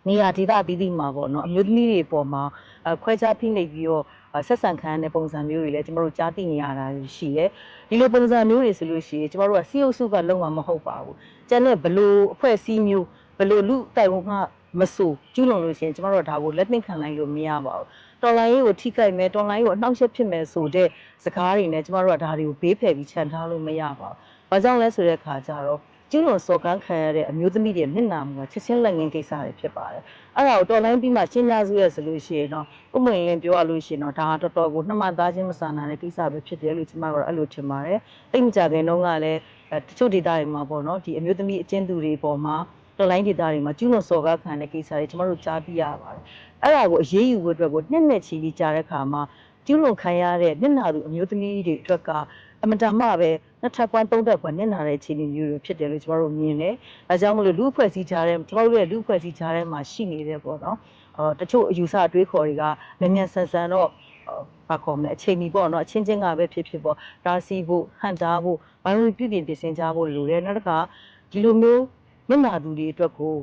နေရာဒေသအသီးသီးမှာပေါ့နော်အမျိုးသမီးတွေပေါ်မှာခွဲခြားဖိနှိပ်ပြီးတော့ဆက်ဆံခံတဲ့ပုံစံမျိုးတွေလည်းကျမတို့ကြားသိနေရတာရှိတယ်ဒီလိုပုံစံမျိုးတွေဆိုလို့ရှိရင်ကျမတို့ကစီအုပ်စုကလုံးဝမဟုတ်ပါဘူးကျန်တဲ့ဘလို့အဖွဲ့အစည်းမျိုးဘလို့လူတိုင်ဝမှမဆိုကျူးလွန်လို့ရှိရင်ကျမတို့ကဒါကိုလက်သင့်ခံနိုင်လို့မရပါဘူးတော်လိုင်းရေးကိုထိခိုက်မယ်တော်လိုင်းရေးကိုအနှောက်အယှက်ဖြစ်မယ်ဆိုတဲ့စကားတွေနဲ့ကျမတို့ကဒါတွေကိုဘေးဖယ်ပြီးခြံထားလို့မရပါဘူး။ဘာကြောင့်လဲဆိုတဲ့အခါကျတော့ကျူးလွန်စော်ကန်းခံရတဲ့အမျိုးသမီးတွေမျက်နှာမှာချက်ချင်းလက်ငင်းကိစ္စတွေဖြစ်ပါတယ်။အဲ့ဒါကိုတော်လိုင်းပြီးမှရှင်းပြစုရဆိုလို့ရှိရင်တော့ဥမရင်လည်းပြောရလို့ရှိရင်တော့ဒါတော်တော်ကိုနှမသားချင်းမဆန်နိုင်တဲ့ကိစ္စပဲဖြစ်တယ်လို့ကျမတို့အဲ့လိုထင်ပါတယ်။တိတ်မကြခင်တုန်းကလည်းတချို့ဒေသတွေမှာပေါ့နော်ဒီအမျိုးသမီးအကျဉ်းသူတွေပေါ်မှာတော်လိုင်းဒေသတွေမှာကျူးလွန်စော်ကားခံတဲ့ကိစ္စတွေကျမတို့ကြားသိရပါတယ်။အဲ့ဒါကိုအရေးယူဖို့အတွက်ကိုနှစ်ချီပြီးကြားတဲ့အခါမှာကျူးလွန်ခံရတဲ့မျက်နှာသူအမျိုးသမီးတွေအတွက်ကအမတန်မှပဲနှစ်ထပ်ကွမ်းသုံးထပ်ကွမ်းမျက်နှာတဲ့အခြေအနေမျိုးတွေဖြစ်တယ်လို့ကျမတို့မြင်တယ်။ဒါကြောင့်မလို့လူအဖွဲ့အစည်းကြားထဲကျမတို့ရဲ့လူအဖွဲ့အစည်းကြားထဲမှာရှိနေတဲ့ပေါ့နော်။တချို့အယူဆအတွေးခေါ်တွေကမြန်ဆန်ဆန်တော့ဘာခေါ်မလဲအချိန်ကြီးပေါ့နော်အချင်းချင်းကပဲဖြစ်ပေါ့တားဆီးဖို့ဟန်တားဖို့ဘာလို့ပြည့်ပြင်စင်ကြဖို့လိုတယ်နောက်တစ်ခါဒီလိုမျိုးမျက်နှာသူတွေအတွက်ကို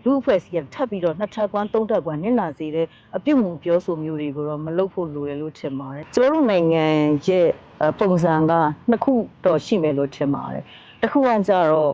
လူအဖွဲ့အစည်းကထပ်ပြီးတော့နှစ်ထပ်ကွမ်းသုံးထပ်ကွမ်းနင့်လာစေတဲ့အပြုတ်မှုပြောဆိုမျိုးတွေကိုတော့မလုပ်ဖို့လိုတယ်လို့ထင်ပါတယ်ကျွန်တော်တို့နိုင်ငံရဲ့ပုံစံကနှစ်ခုတော့ရှိမယ်လို့ထင်ပါတယ်တစ်ခုကကြတော့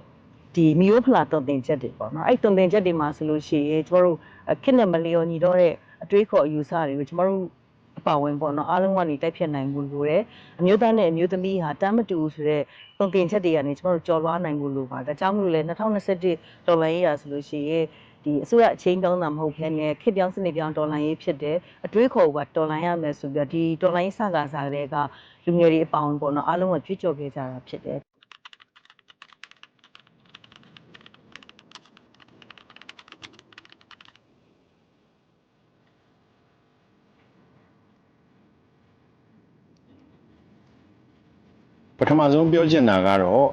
ဒီမီယိုဖလာတုံတင်ချက်တွေပေါ့နော်အဲ့တုံတင်ချက်တွေမှာဆိုလို့ရှိရင်ကျွန်တော်တို့ခက်နဲ့မလျော်ညီတော့တဲ့အတွေးခေါ်အယူဆတွေကိုကျွန်တော်တို့အပါဝင်ပေါ့နော်အားလုံးကနေတိုက်ဖြတ်နိုင်ဖို့လိုတယ်အမျိုးသားနဲ့အမျိုးသမီးဟာတမ်းမတူဆိုတဲ့ပုံတင်ချက်တွေကနေကျွန်တော်တို့ကြော်လွှားနိုင်ဖို့လိုပါတယ်ဒါကြောင့်မလို့လဲ2021ဒေါ်လာရေးရာဆိုလို့ရှိရင်ဒီအစိုးရအချင်းပြောင်းတာမဟုတ်ဘဲနဲ့ခေတ်ပြောင်းစနစ်ပြောင်းဒေါ်လာရေးဖြစ်တယ်အတွေးခေါ်ကဒေါ်လာရမယ်ဆိုပြီးတော့ဒီဒေါ်လာရေးစကားစားတွေကလူငယ်တွေအပေါင်းပေါ့နော်အားလုံးကကြွကြော်ခဲ့ကြတာဖြစ်တယ်ပထမဆုံးပြောချင်တာကတော့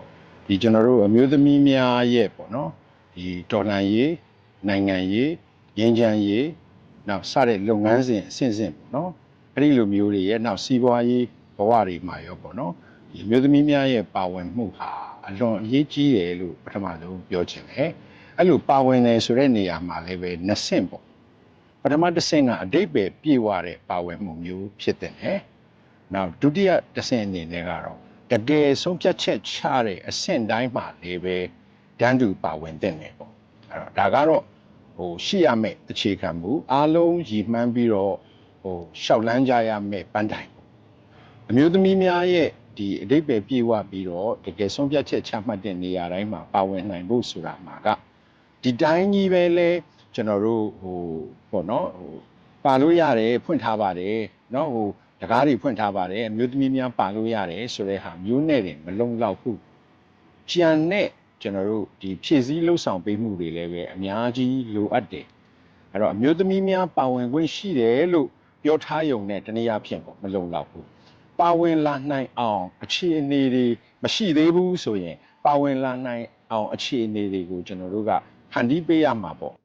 ဒီကျွန်တော်တို့အမျိုးသမီးများရဲ့ပေါ့နော်ဒီတော်လှန်ရေးနိုင်ငံရေးငြိမ်းချမ်းရေးနောက်စတဲ့လုပ်ငန်းစဉ်အဆင့်ဆင့်ပေါ့နော်အဲ့ဒီလိုမျိုးတွေရဲ့နောက်စီးပွားရေးဘဝတွေမှာရောပေါ့နော်ဒီအမျိုးသမီးများရဲ့ပါဝင်မှုဟာအလွန်အရေးကြီးတယ်လို့ပထမဆုံးပြောချင်တယ်အဲ့လိုပါဝင်နေဆိုတဲ့နေရာမှာလည်းပဲနှစ်ဆင့်ပေါ့ပထမတစ်ဆင့်ကအတိတ်ပဲပြေဝတဲ့ပါဝင်မှုမျိုးဖြစ်တဲ့နဲ့နောက်ဒုတိယတစ်ဆင့်အနေနဲ့ကတော့တကယ်ဆုံးဖြတ်ချက်ချတဲ့အဆင့်တိုင်းမှာလည်းပဲတန်းတူပါဝင်တဲ့နေပေါ့အဲ့တော့ဒါကတော့ရှိရမယ့်အခြေခံမူအားလုံးရည်မှန်းပြီးတော့ရှောက်လန်းကြရမယ့်ပန်းတိုင်ပေါ့အမျိုးသမီးများရဲ့ဒီအတိတ်ပဲပြေဝပြီးတော့တကယ်ဆုံးဖြတ်ချက်ချမှတ်တဲ့နေရာတိုင်းမှာပါဝင်နိုင်ဖို့ဆိုတာမှာကဒီတိုင်းကြီးပဲလဲကျွန်တော်တို့ပေါ့နော်ပါလို့ရတယ်ဖွင့်ထားပါတယ်နော်တကားတွေဖွင့်ထားပါတယ်အမျိုးသမီးများပါလို့ရတယ်ဆိုတဲ့ဟာမျိုးနဲ့တင်မလုံလောက်ဘူးကြံတဲ့ကျွန်တော်တို့ဒီဖြည့်ဆည်းလှုပ်ဆောင်ပေးမှုတွေလည်းပဲအများကြီးလိုအပ်တယ်အဲ့တော့အမျိုးသမီးများပါဝင်ခွင့်ရှိတယ်လို့ပြောထားရုံနဲ့တနည်းအားဖြင့်ပေါ့မလုံလောက်ဘူးပါဝင်လာနိုင်အောင်အခြေအနေတွေမရှိသေးဘူးဆိုရင်ပါဝင်လာနိုင်အောင်အခြေအနေတွေကိုကျွန်တော်တို့ကဖန်တီးပေးရမှာပေါ့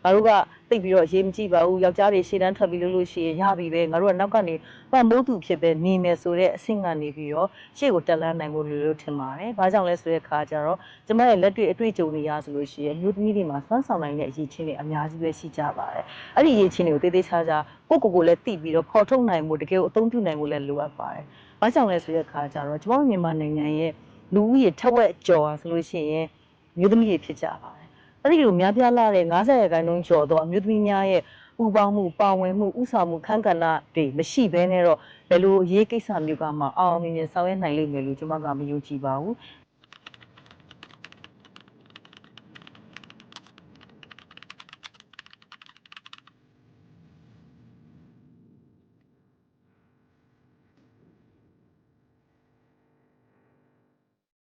ငါတို့ကသိပြီးတော့ရေးမကြည့်ပါဘူးယောက်ျားတွေရှေ့တန်းထွက်ပြီးလို့ရှိရင်ရပြီပဲငါတို့ကနောက်ကနေပံ့ပိုးသူဖြစ်ပဲနေမယ်ဆိုတဲ့အဆင့်ကနေပြီးတော့ရှေ့ကိုတက်လန်းနိုင်ဖို့လိုလို့ထင်ပါတယ်။ဘာကြောင့်လဲဆိုတဲ့အခါကျတော့ကျမရဲ့လက်တွေ့အတွေ့အကြုံတွေရဆိုလို့ရှိရင်မျိုးသမီးတွေမှာစွမ်းဆောင်နိုင်တဲ့အရေးချင်းတွေအများကြီးပဲရှိကြပါတယ်။အဲ့ဒီအရေးချင်းတွေကိုတေးသေးချာချာကိုလည်းသိပြီးတော့ခေါ်ထုတ်နိုင်ဖို့တကယ်ကိုအသုံးပြုနိုင်ဖို့လည်းလိုအပ်ပါတယ်။ဘာကြောင့်လဲဆိုတဲ့အခါကျတော့ကျမတို့မြန်မာနိုင်ငံရဲ့လူဦးရေထက်ဝက်ကျော်ဆိုလို့ရှိရင်မျိုးသမီးတွေဖြစ်ကြပါတယ်။အဲ့ဒီလိုများပြားလာတဲ့90%ကျော်သောအမျိုးသမီးများရဲ့ပူပေါင်းမှုပါဝင်မှုဥဆောင်မှုခန့်ကဏ္ဍတွေမရှိဘဲနဲ့တော့ဘယ်လိုအရေးကိစ္စမျိုးကမှအောင်မြင်ဆောင်ရွက်နိုင်လိမ့်မယ်လို့ကျွန်မကမယုံကြည်ပါဘူး